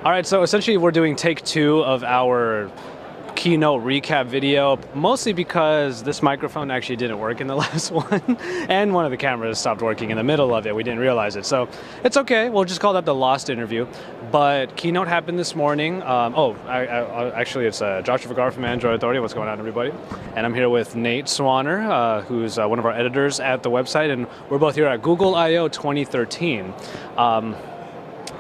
All right, so essentially we're doing take 2 of our Keynote recap video, mostly because this microphone actually didn't work in the last one, and one of the cameras stopped working in the middle of it. We didn't realize it, so it's okay. We'll just call that the lost interview. But Keynote happened this morning. Actually, it's Joshua Vergara from Android Authority. What's going on, everybody? And I'm here with Nate Swanner, who's one of our editors at the website, and we're both here at Google I/O 2013.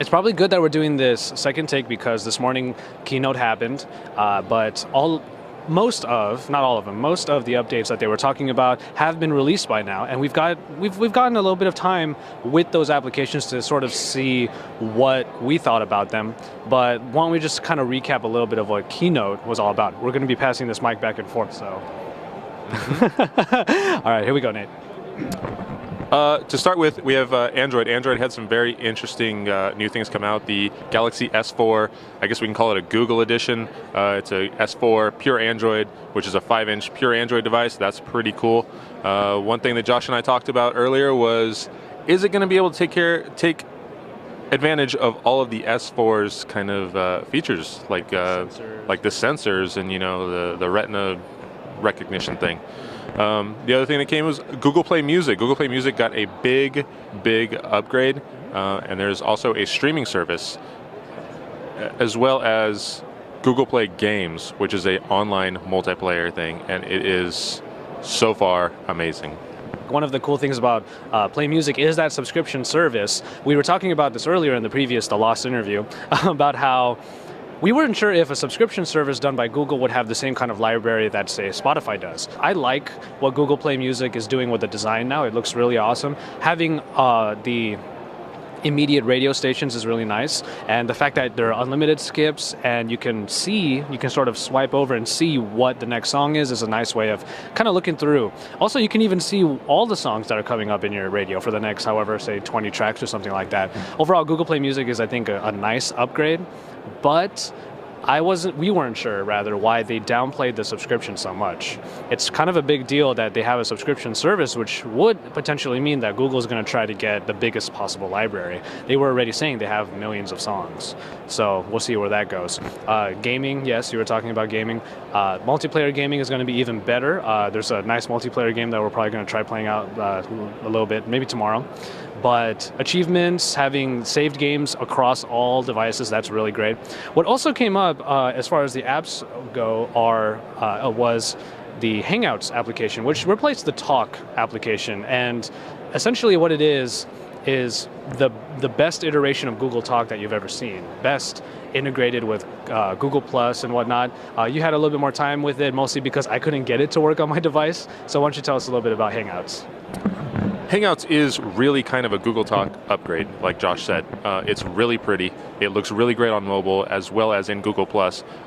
It's probably good that we're doing this second take because this morning Keynote happened, but most of the updates that they were talking about have been released by now, and we've gotten a little bit of time with those applications to sort of see what we thought about them. But why don't we just kind of recap a little bit of what Keynote was all about? We're going to be passing this mic back and forth, so. All right, here we go, Nate. To start with, we have Android. Android had some very interesting new things come out. The Galaxy S4, I guess we can call it a Google edition. It's a S4 pure Android, which is a 5-inch pure Android device. That's pretty cool. One thing that Josh and I talked about earlier was, is it going to be able to take advantage of all of the S4's kind of features, like the sensors and the Retina recognition thing. The other thing that came was Google Play Music. Google Play Music got a big upgrade, and there's also a streaming service, as well as Google Play Games, which is an online multiplayer thing, and it is so far amazing. One of the cool things about Play Music is that subscription service. We were talking about this earlier in the Lost interview, about how we weren't sure if a subscription service done by Google would have the same kind of library that, say, Spotify does. I like what Google Play Music is doing with the design now. It looks really awesome. Having the immediate radio stations is really nice, and the fact that there are unlimited skips and you can sort of swipe over and see what the next song is a nice way of kind of looking through. Also, you can even see all the songs that are coming up in your radio for the next, however, say 20 tracks or something like that. Overall, Google Play Music is, I think, a nice upgrade, but we weren't sure, rather, why they downplayed the subscription so much. It's kind of a big deal that they have a subscription service, which would potentially mean that Google's going to try to get the biggest possible library. They were already saying they have millions of songs, so we'll see where that goes. Gaming, yes, you were talking about gaming. Multiplayer gaming is going to be even better. There's a nice multiplayer game that we're probably going to try playing out a little bit, maybe tomorrow. But achievements, having saved games across all devices, that's really great. What also came up as far as the apps go was the Hangouts application, which replaced the Talk application. And essentially what it is the best iteration of Google Talk that you've ever seen. Best integrated with Google Plus and whatnot. You had a little bit more time with it, mostly because I couldn't get it to work on my device. So why don't you tell us a little bit about Hangouts? Hangouts is really kind of a Google Talk upgrade, like Josh said. It's really pretty. It looks really great on mobile as well as in Google+.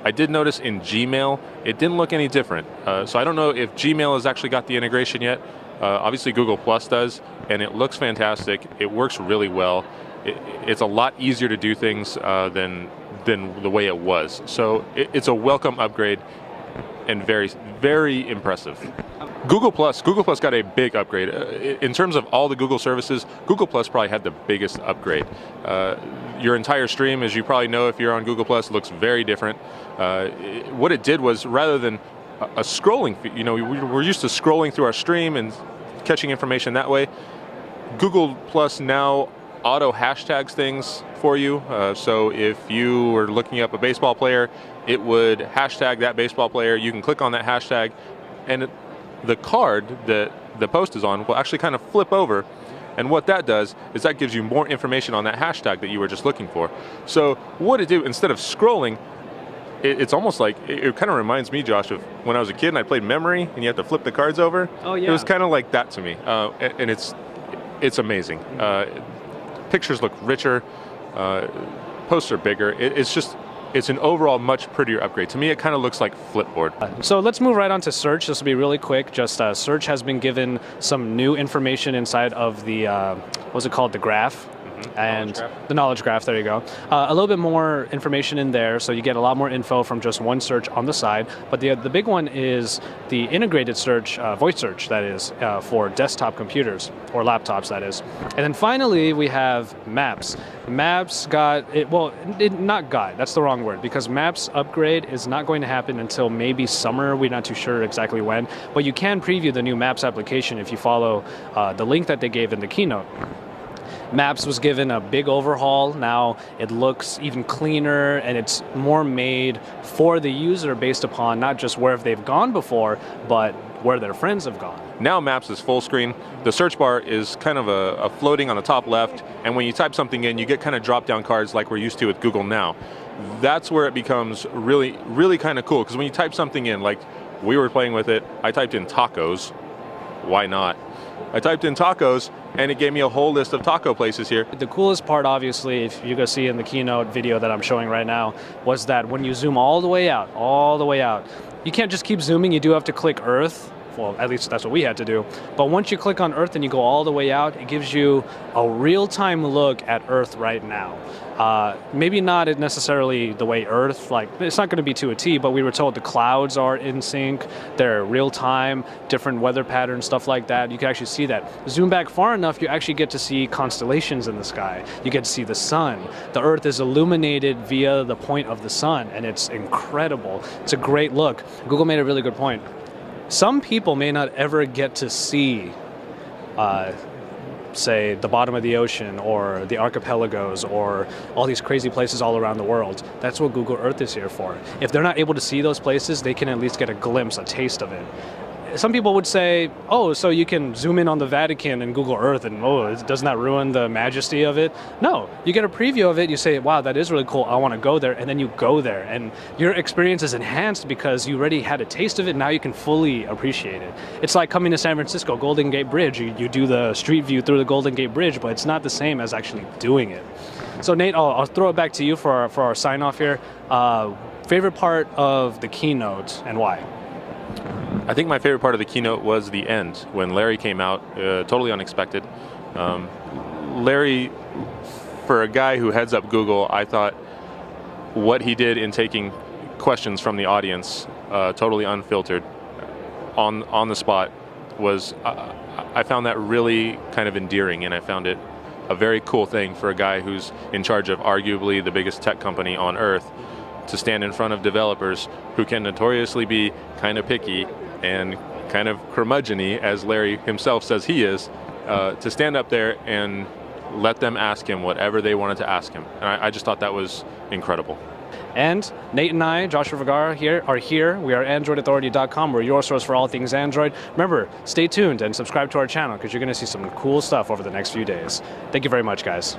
I did notice in Gmail, it didn't look any different. So I don't know if Gmail has actually got the integration yet. Obviously Google+ does, and it looks fantastic. It works really well. It's a lot easier to do things than the way it was. So it's a welcome upgrade and very impressive. Google Plus got a big upgrade. In terms of all the Google services, Google Plus probably had the biggest upgrade. Your entire stream, as you probably know if you're on Google Plus, looks very different. What it did was, rather than a scrolling, we're used to scrolling through our stream and catching information that way. Google Plus now auto hashtags things for you. So if you were looking up a baseball player, it would hashtag that baseball player. You can click on that hashtag, and the card that the post is on will actually kind of flip over, and what that does is that gives you more information on that hashtag that you were just looking for. So what it do, instead of scrolling, it's almost like, it kind of reminds me, Josh, of when I was a kid and I played Memory and you have to flip the cards over. Oh yeah. It was kind of like that to me, and it's amazing. Pictures look richer, posts are bigger. It's an overall much prettier upgrade. To me, it kind of looks like Flipboard. So let's move right on to search. This will be really quick. Just search has been given some new information inside of the, what's it called, the graph. and Knowledge graph. the knowledge graph, there you go. A little bit more information in there, so you get a lot more info from just one search on the side. But the big one is the integrated search, voice search, that is, for desktop computers, or laptops, that is. And then finally, we have Maps. Maps that's the wrong word, because Maps upgrade is not going to happen until maybe summer. We're not too sure exactly when, but you can preview the new Maps application if you follow the link that they gave in the keynote. Maps was given a big overhaul. Now it looks even cleaner, and it's more made for the user based upon not just where they've gone before, but where their friends have gone. Now Maps is full screen. The search bar is kind of a floating on the top left, and when you type something in, you get kind of drop-down cards like we're used to with Google Now. That's where it becomes really, really kind of cool, because when you type something in, like we were playing with it, I typed in tacos. Why not? I typed in tacos, and it gave me a whole list of taco places here. The coolest part, obviously, if you go see in the keynote video that I'm showing right now, was that when you zoom all the way out, you can't just keep zooming, you do have to click Earth. Well, at least that's what we had to do. But once you click on Earth and you go all the way out, it gives you a real-time look at Earth right now. Maybe not necessarily the way Earth, like, it's not going to be to a T, but we were told the clouds are in sync, they're real-time, different weather patterns, stuff like that. You can actually see that. Zoom back far enough, you actually get to see constellations in the sky. You get to see the sun. The Earth is illuminated via the point of the sun, and it's incredible. It's a great look. Google made a really good point. Some people may not ever get to see, say, the bottom of the ocean or the archipelagos or all these crazy places all around the world. That's what Google Earth is here for. If they're not able to see those places, they can at least get a glimpse, a taste of it. Some people would say, oh, so you can zoom in on the Vatican in Google Earth and, oh, doesn't that ruin the majesty of it? No, you get a preview of it, you say, wow, that is really cool, I want to go there, and then you go there. And your experience is enhanced because you already had a taste of it, now you can fully appreciate it. It's like coming to San Francisco, Golden Gate Bridge. You do the street view through the Golden Gate Bridge, but it's not the same as actually doing it. So Nate, I'll throw it back to you for our sign-off here. Favorite part of the keynote and why? I think my favorite part of the keynote was the end, when Larry came out, totally unexpected. Larry, for a guy who heads up Google, I thought what he did in taking questions from the audience, totally unfiltered, on the spot, was, I found that really kind of endearing, and I found it a very cool thing for a guy who's in charge of arguably the biggest tech company on earth to stand in front of developers who can notoriously be kind of picky and kind of curmudgeon-y, as Larry himself says he is, to stand up there and let them ask him whatever they wanted to ask him. And I just thought that was incredible. And Nate and I, Joshua Vergara, are here. We are AndroidAuthority.com. We're your source for all things Android. Remember, stay tuned and subscribe to our channel because you're going to see some cool stuff over the next few days. Thank you very much, guys.